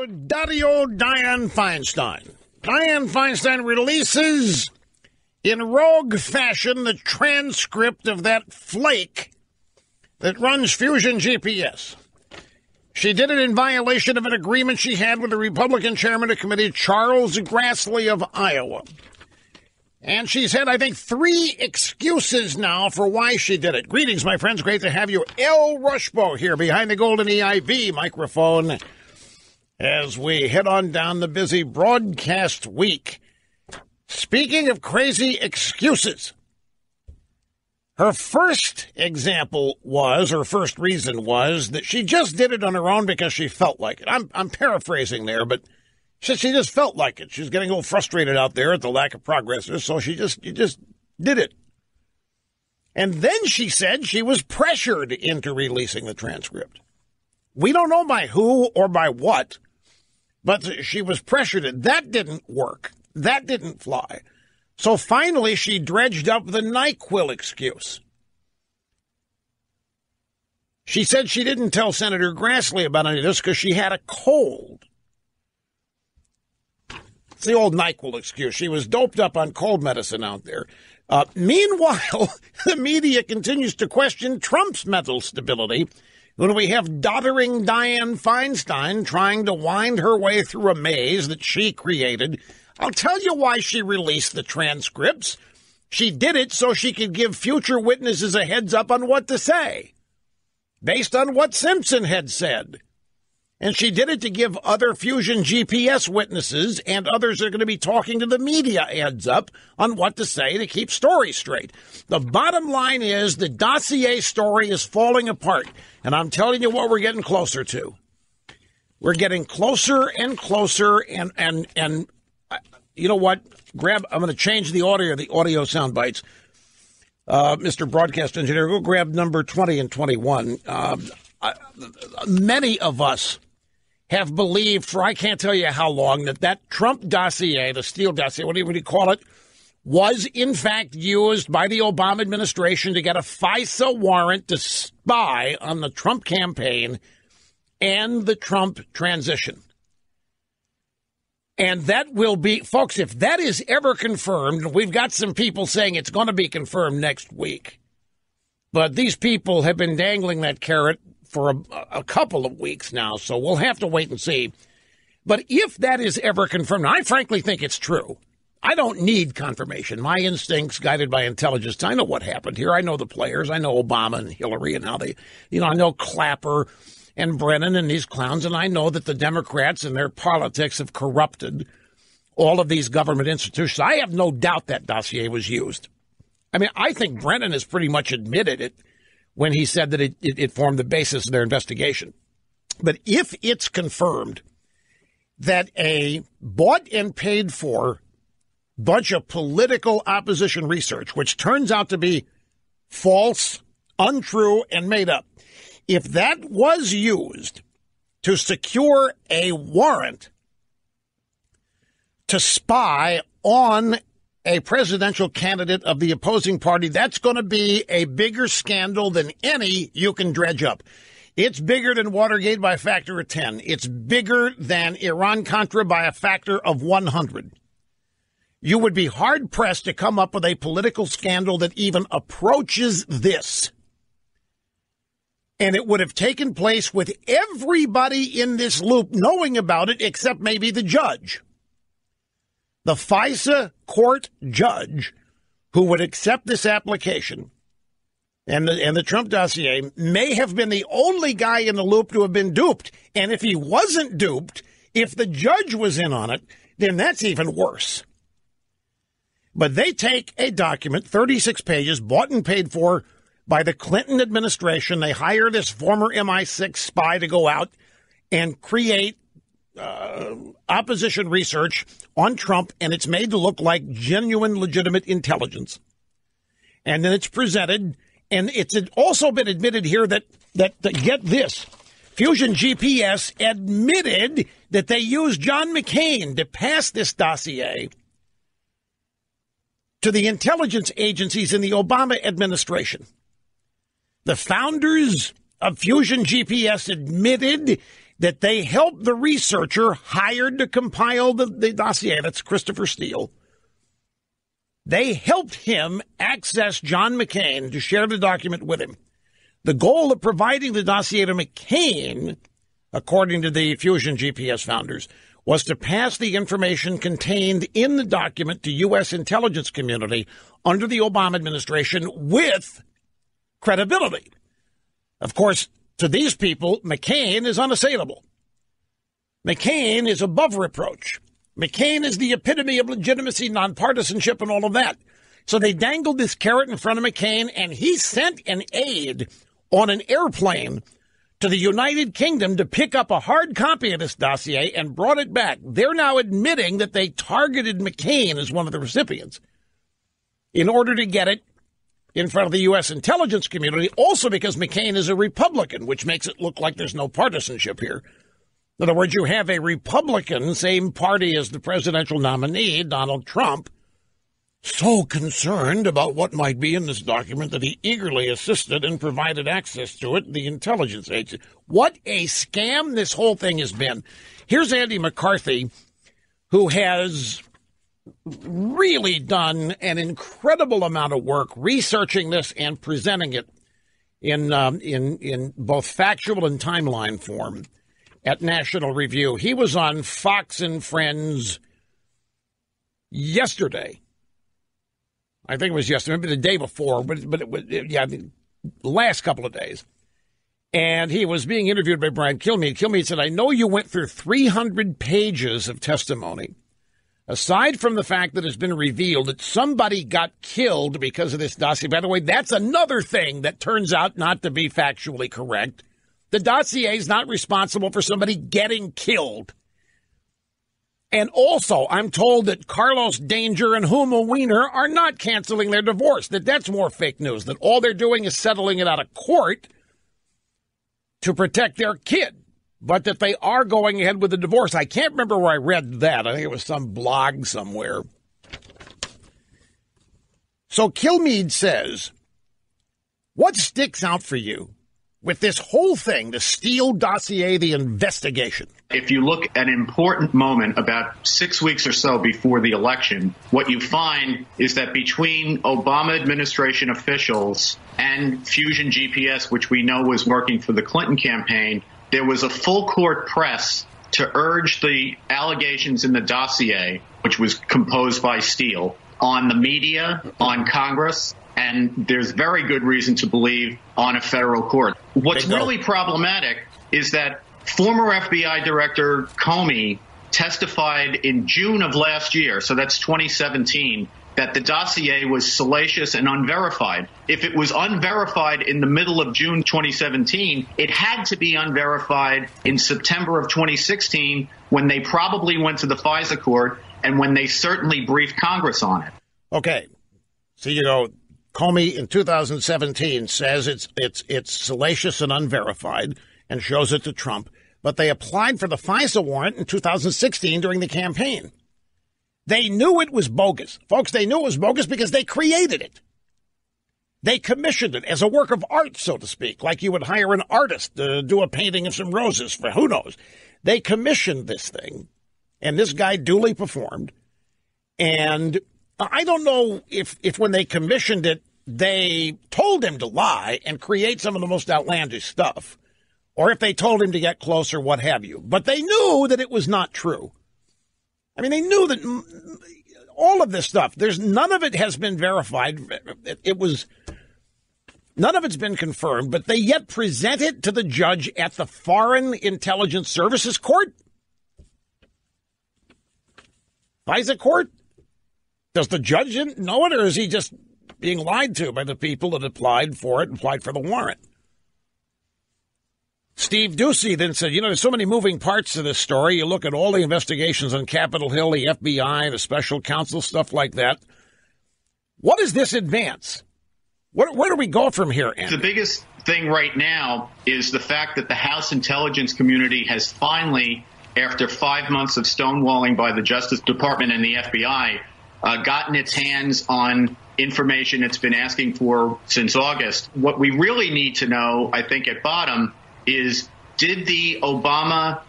Daddy-o Dianne Feinstein. Dianne Feinstein releases in rogue fashion the transcript of that flake that runs Fusion GPS. She did it in violation of an agreement she had with the Republican chairman of the committee, Charles Grassley of Iowa. And she's had, I think, 3 excuses now for why she did it. Greetings, my friends. Great to have you. El Rushbo here behind the golden EIV microphone as we head on down the busy broadcast week. Speaking of crazy excuses, her first example was, her first reason was, that she just did it on her own because she felt like it. I'm paraphrasing there, but she just felt like it. She was getting a little frustrated out there at the lack of progress, so she just did it. And then she said she was pressured into releasing the transcript. We don't know by who or by what, but she was pressured. That didn't work. That didn't fly. So finally, she dredged up the NyQuil excuse. She said she didn't tell Senator Grassley about any of this because she had a cold. It's the old NyQuil excuse. She was doped up on cold medicine out there. Meanwhile, the media continues to question Trump's mental stability when we have doddering Dianne Feinstein trying to wind her way through a maze that she created. I'll tell you why she released the transcripts. She did it so she could give future witnesses a heads up on what to say, based on what Simpson had said. And she did it to give other Fusion GPS witnesses and others that are going to be talking to the media heads up on what to say to keep stories straight. The bottom line is the dossier story is falling apart. And I'm telling you what we're getting closer to. We're getting closer and closer. And you know what? I'm going to change the audio sound bites. Mr. Broadcast Engineer, go grab number 20 and 21. Many of us have believed for I can't tell you how long that Trump dossier, the Steele dossier, what do you call it, was in fact used by the Obama administration to get a FISA warrant to spy on the Trump campaign and the Trump transition. And that will be, folks, if that is ever confirmed, we've got some people saying it's going to be confirmed next week. But these people have been dangling that carrot for a couple of weeks now, so we'll have to wait and see. But if that is ever confirmed, I frankly think it's true. I don't need confirmation. My instincts, guided by intelligence, I know what happened here. I know the players. I know Obama and Hillary and how they, I know Clapper and Brennan and these clowns, and I know that the Democrats and their politics have corrupted all of these government institutions. I have no doubt that dossier was used. I mean, I think Brennan has pretty much admitted it when he said that it formed the basis of their investigation. But if it's confirmed that a bought and paid for bunch of political opposition research, which turns out to be false, untrue, and made up, if that was used to secure a warrant to spy on a presidential candidate of the opposing party, that's going to be a bigger scandal than any you can dredge up. It's bigger than Watergate by a factor of 10. It's bigger than Iran-Contra by a factor of 100. You would be hard-pressed to come up with a political scandal that even approaches this. And it would have taken place with everybody in this loop knowing about it except maybe the judge. The FISA court judge who would accept this application and the Trump dossier may have been the only guy in the loop to have been duped. And if he wasn't duped, if the judge was in on it, then that's even worse. But they take a document, 36 pages, bought and paid for by the Clinton administration. They hire this former MI6 spy to go out and create opposition research on Trump, and it's made to look like genuine, legitimate intelligence. And then it's presented, and it's also been admitted here that get this, Fusion GPS admitted that they used John McCain to pass this dossier to the intelligence agencies in the Obama administration. The founders of Fusion GPS admitted that they helped the researcher hired to compile the dossier, that's Christopher Steele. They helped him access John McCain to share the document with him. The goal of providing the dossier to McCain, according to the Fusion GPS founders, was to pass the information contained in the document to U.S. intelligence community under the Obama administration with credibility. Of course, to these people, McCain is unassailable. McCain is above reproach. McCain is the epitome of legitimacy, nonpartisanship, and all of that. So they dangled this carrot in front of McCain, and he sent an aide on an airplane to the United Kingdom to pick up a hard copy of this dossier and brought it back. They're now admitting that they targeted McCain as one of the recipients in order to get it in front of the U.S. intelligence community, also because McCain is a Republican, which makes it look like there's no partisanship here. In other words, you have a Republican, same party as the presidential nominee, Donald Trump, so concerned about what might be in this document that he eagerly assisted and provided access to it, the intelligence agency. What a scam this whole thing has been. Here's Andy McCarthy, who has really done an incredible amount of work researching this and presenting it in both factual and timeline form at National Review. He was on Fox and Friends yesterday. I think it was yesterday, maybe the day before, but it was, the last couple of days. And he was being interviewed by Brian Kilmeade. Kilmeade said, I know you went through 300 pages of testimony. Aside from the fact that it's been revealed that somebody got killed because of this dossier. By the way, that's another thing that turns out not to be factually correct. The dossier is not responsible for somebody getting killed. And also, I'm told that Carlos Danger and Huma Weiner are not canceling their divorce, that's more fake news, that all they're doing is settling it out of court to protect their kid, but that they are going ahead with the divorce. I can't remember where I read that. I think it was some blog somewhere. So Kilmeade says, what sticks out for you with this whole thing, the Steele dossier, the investigation? If you look at an important moment about 6 weeks or so before the election, what you find is that between Obama administration officials and Fusion GPS, which we know was working for the Clinton campaign, there was a full court press to urge the allegations in the dossier, which was composed by Steele, on the media, on Congress, and there's very good reason to believe on a federal court. What's really problematic is that former FBI Director Comey testified in June of last year, so that's 2017, that the dossier was salacious and unverified. If it was unverified in the middle of June 2017, it had to be unverified in September of 2016 when they probably went to the FISA court and when they certainly briefed Congress on it. Okay. So, Comey in 2017 says it's salacious and unverified and shows it to Trump, but they applied for the FISA warrant in 2016 during the campaign. They knew it was bogus. Folks, they knew it was bogus because they created it. They commissioned it as a work of art, so to speak, like you would hire an artist to do a painting of some roses for who knows. They commissioned this thing, and this guy duly performed. And I don't know if when they commissioned it, they told him to lie and create some of the most outlandish stuff, or if they told him to get closer, what have you. But they knew that it was not true. I mean, they knew that all of this stuff, none of it has been verified. None of it's been confirmed, but they yet present it to the judge at the Foreign Intelligence Services Court. FISA court? Does the judge know it, or is he just being lied to by the people that applied for the warrant? Steve Doocy then said, there's so many moving parts to this story. You look at all the investigations on Capitol Hill, the FBI, the special counsel, stuff like that. What does this advance? Where do we go from here, Andy? The biggest thing right now is the fact that the House intelligence community has finally, after 5 months of stonewalling by the Justice Department and the FBI, gotten its hands on information it's been asking for since August. What we really need to know, I think, at bottom is did the Obama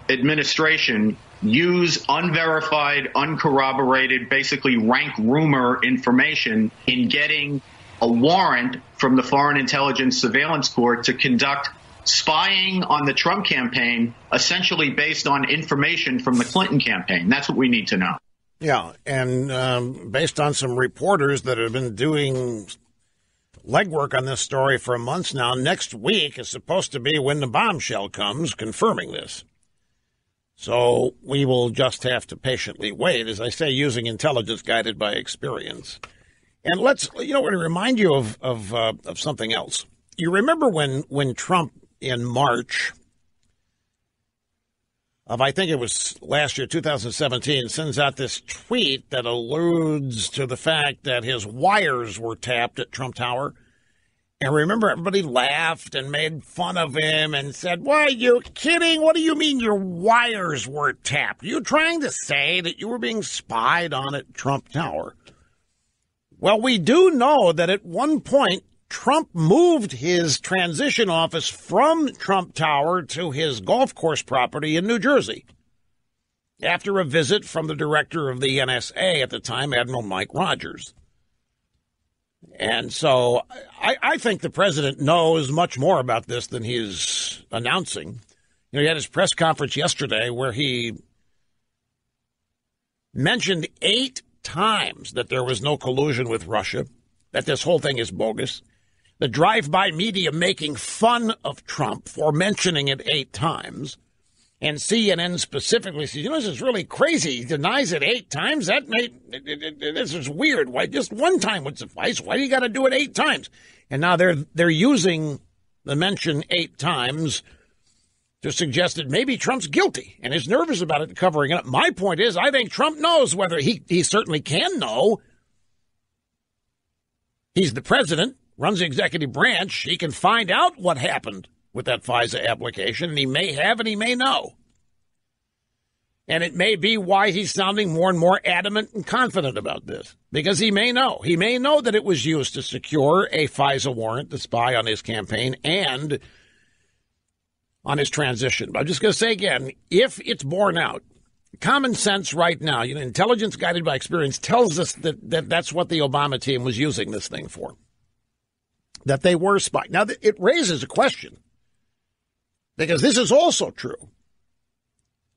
administration use unverified, uncorroborated, basically rank rumor information in getting a warrant from the Foreign Intelligence Surveillance Court to conduct spying on the Trump campaign, essentially based on information from the Clinton campaign? That's what we need to know. Yeah, and based on some reporters that have been doing legwork on this story for months now, next week is supposed to be when the bombshell comes confirming this. So we will just have to patiently wait, as I say, using intelligence guided by experience. And let's, remind you of something else. You remember when Trump in March of, I think it was last year, 2017, sends out this tweet that alludes to the fact that his wires were tapped at Trump Tower. And remember, everybody laughed and made fun of him and said, "Why, you're kidding? What do you mean your wires were tapped? Are you trying to say that you were being spied on at Trump Tower?" Well, we do know that at one point, Trump moved his transition office from Trump Tower to his golf course property in New Jersey after a visit from the director of the NSA at the time, Admiral Mike Rogers. And so I think the president knows much more about this than he's announcing. He had his press conference yesterday where he mentioned 8 times that there was no collusion with Russia, that this whole thing is bogus. The drive-by media making fun of Trump for mentioning it 8 times. And CNN specifically says, this is really crazy. He denies it 8 times. This is weird. Why just one time would suffice? Why do you got to do it 8 times? And now they're using the mention 8 times to suggest that maybe Trump's guilty and is nervous about it, covering it up. My point is, I think Trump knows whether he certainly can know. He's the president, runs the executive branch. He can find out what happened with that FISA application, and he may have and he may know. And it may be why he's sounding more and more adamant and confident about this, because he may know. He may know that it was used to secure a FISA warrant to spy on his campaign and on his transition. But I'm just going to say again, if it's borne out, common sense right now, intelligence guided by experience tells us that that's what the Obama team was using this thing for, that they were spying. Now, it raises a question, because this is also true.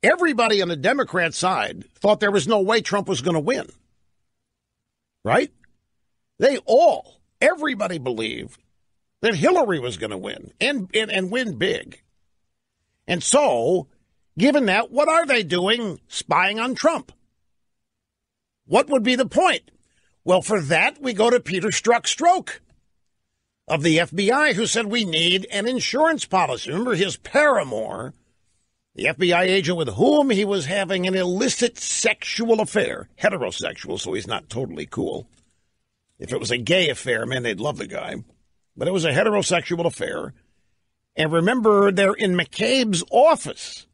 Everybody on the Democrat side thought there was no way Trump was going to win. Right? Everybody believed that Hillary was going to win and win big. And so, given that, what are they doing spying on Trump? What would be the point? Well, for that, we go to Peter Strzok of the FBI, who said we need an insurance policy. Remember his paramour, the FBI agent with whom he was having an illicit sexual affair, heterosexual, so he's not totally cool. If it was a gay affair, man, they'd love the guy. But it was a heterosexual affair. And remember, they're in McCabe's office.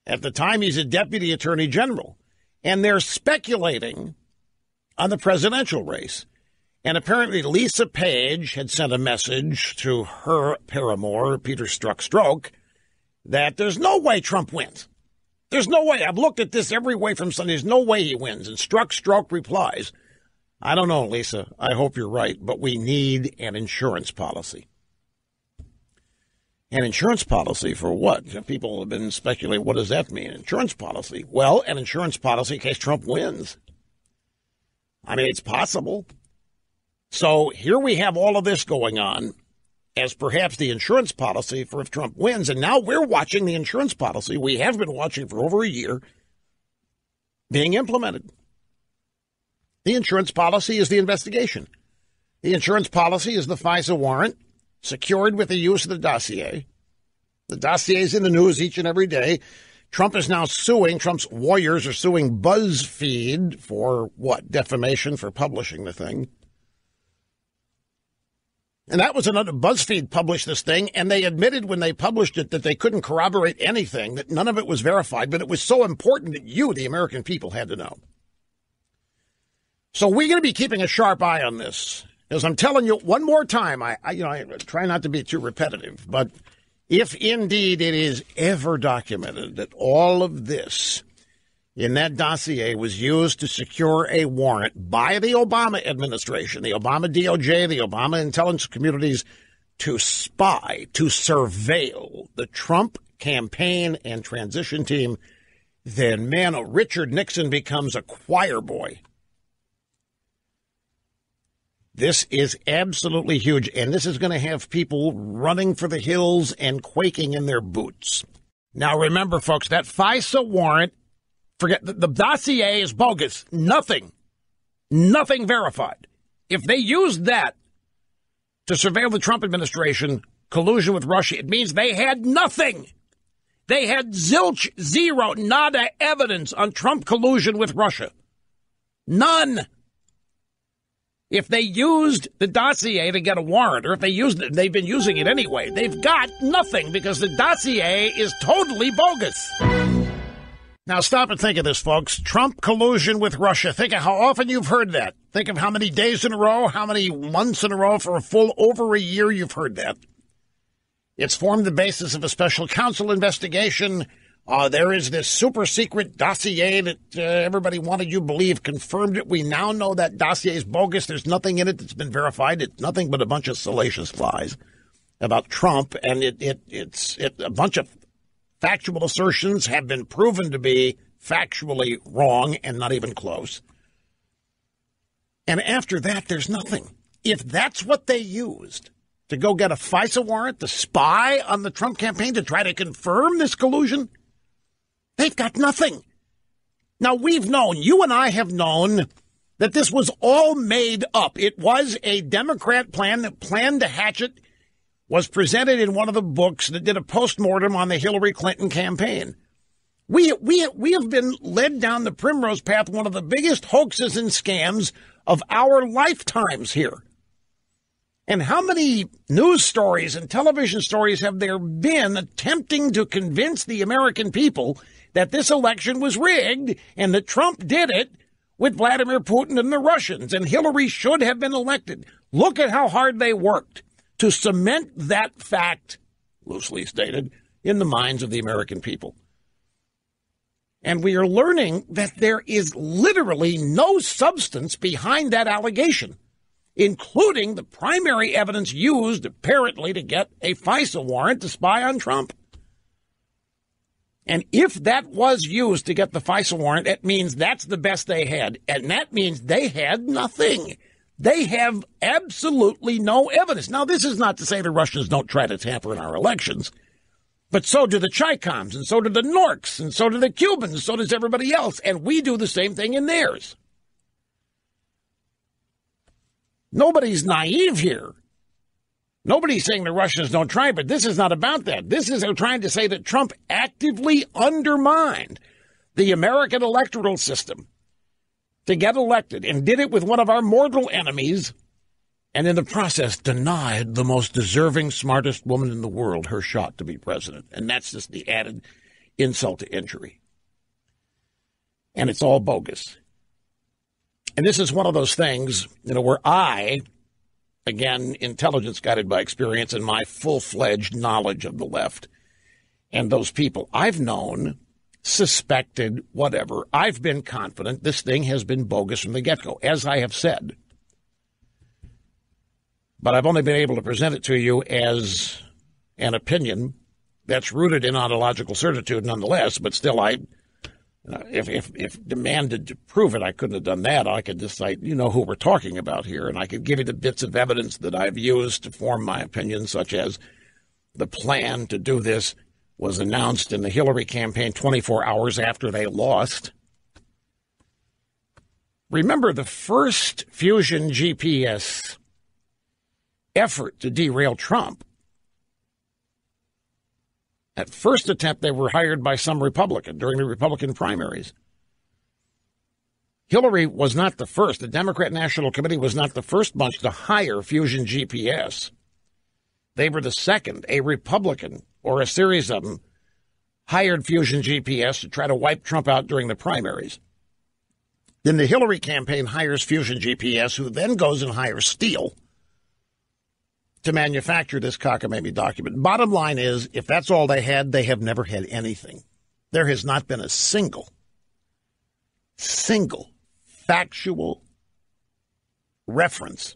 At the time, he's a deputy attorney general. And they're speculating on the presidential race. And apparently Lisa Page had sent a message to her paramour, Peter Strzok, that there's no way Trump wins. There's no way. I've looked at this every way from Sunday. There's no way he wins. And Strzok replies, "I don't know, Lisa. I hope you're right, but we need an insurance policy." An insurance policy for what? People have been speculating, what does that mean? Insurance policy. Well, an insurance policy in case Trump wins. I mean, it's possible. So here we have all of this going on as perhaps the insurance policy for if Trump wins. And now we're watching the insurance policy we have been watching for over a year being implemented. The insurance policy is the investigation. The insurance policy is the FISA warrant secured with the use of the dossier. The dossier is in the news each and every day. Trump is now suing, Trump's lawyers are suing BuzzFeed for what? Defamation for publishing the thing. And that was another, BuzzFeed published this thing, and they admitted when they published it that they couldn't corroborate anything, that none of it was verified, but it was so important that you, the American people, had to know. So we're going to be keeping a sharp eye on this. As I'm telling you one more time, I try not to be too repetitive, but If indeed it is ever documented that all of this in that dossier was used to secure a warrant by the Obama administration, the Obama DOJ, the Obama intelligence communities, to spy, to surveil the Trump campaign and transition team, then, man, Richard Nixon becomes a choir boy. This is absolutely huge, and this is going to have people running for the hills and quaking in their boots. Now, remember, folks, that FISA warrant, forget, the dossier is bogus. Nothing verified. If they used that to surveil the Trump administration, collusion with Russia, it means they had nothing. They had zilch, zero, nada evidence on Trump collusion with Russia. None. If they used the dossier to get a warrant, or if they used it, they've been using it anyway, they've got nothing because the dossier is totally bogus. Now, stop and think of this, folks. Trump collusion with Russia. Think of how often you've heard that. Think of how many days in a row, how many months in a row, for a full over a year you've heard that. It's formed the basis of a special counsel investigation. There is this super secret dossier that everybody wanted you to believe confirmed it. We now know that dossier is bogus. There's nothing in it that's been verified. It's nothing but a bunch of salacious lies about Trump, and it's a bunch of factual assertions have been proven to be factually wrong and not even close. And after that, there's nothing. If that's what they used to go get a FISA warrant to spy on the Trump campaign to try to confirm this collusion, they've got nothing. Now, we've known, you and I have known, that this was all made up. It was a Democrat plan. The plan to hatch it was presented in one of the books that did a postmortem on the Hillary Clinton campaign. We have been led down the primrose path, one of the biggest hoaxes and scams of our lifetimes here. And how many news stories and television stories have there been attempting to convince the American people that this election was rigged and that Trump did it with Vladimir Putin and the Russians and Hillary should have been elected? Look at how hard they worked to cement that fact, loosely stated, in the minds of the American people. And we are learning that there is literally no substance behind that allegation, including the primary evidence used, apparently, to get a FISA warrant to spy on Trump. And if that was used to get the FISA warrant, it means that's the best they had. And that means they had nothing. They have absolutely no evidence. Now, this is not to say the Russians don't try to tamper in our elections, but so do the Chicoms, and so do the Norks, and so do the Cubans, and so does everybody else. And we do the same thing in theirs. Nobody's naive here. Nobody's saying the Russians don't try, but this is not about that. This is trying to say that Trump actively undermined the American electoral system to get elected and did it with one of our mortal enemies, and in the process denied the most deserving, smartest woman in the world her shot to be president. And that's just the added insult to injury. And it's all bogus. And this is one of those things, where I, again, intelligence guided by experience and my full-fledged knowledge of the left and those people I've known, suspected, whatever, I've been confident this thing has been bogus from the get-go, as I have said. But I've only been able to present it to you as an opinion that's rooted in ontological certitude nonetheless, but still if demanded to prove it, I couldn't have done that. I could just cite, who we're talking about here, and I could give you the bits of evidence that I've used to form my opinion, such as the plan to do this was announced in the Hillary campaign 24 hours after they lost. Remember the first Fusion GPS effort to derail Trump. At first attempt, they were hired by some Republican during the Republican primaries. Hillary was not the first. The Democrat National Committee was not the first bunch to hire Fusion GPS. They were the second. A Republican, or a series of them, hired Fusion GPS to try to wipe Trump out during the primaries. Then the Hillary campaign hires Fusion GPS, who then goes and hires Steele to manufacture this cockamamie document. Bottom line is, if that's all they had, they have never had anything. There has not been a single factual reference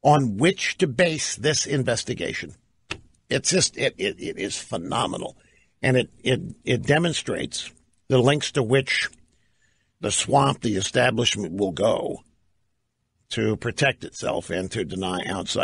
on which to base this investigation. It's just, it is phenomenal. And it demonstrates the lengths to which the swamp, the establishment will go to protect itself and to deny outside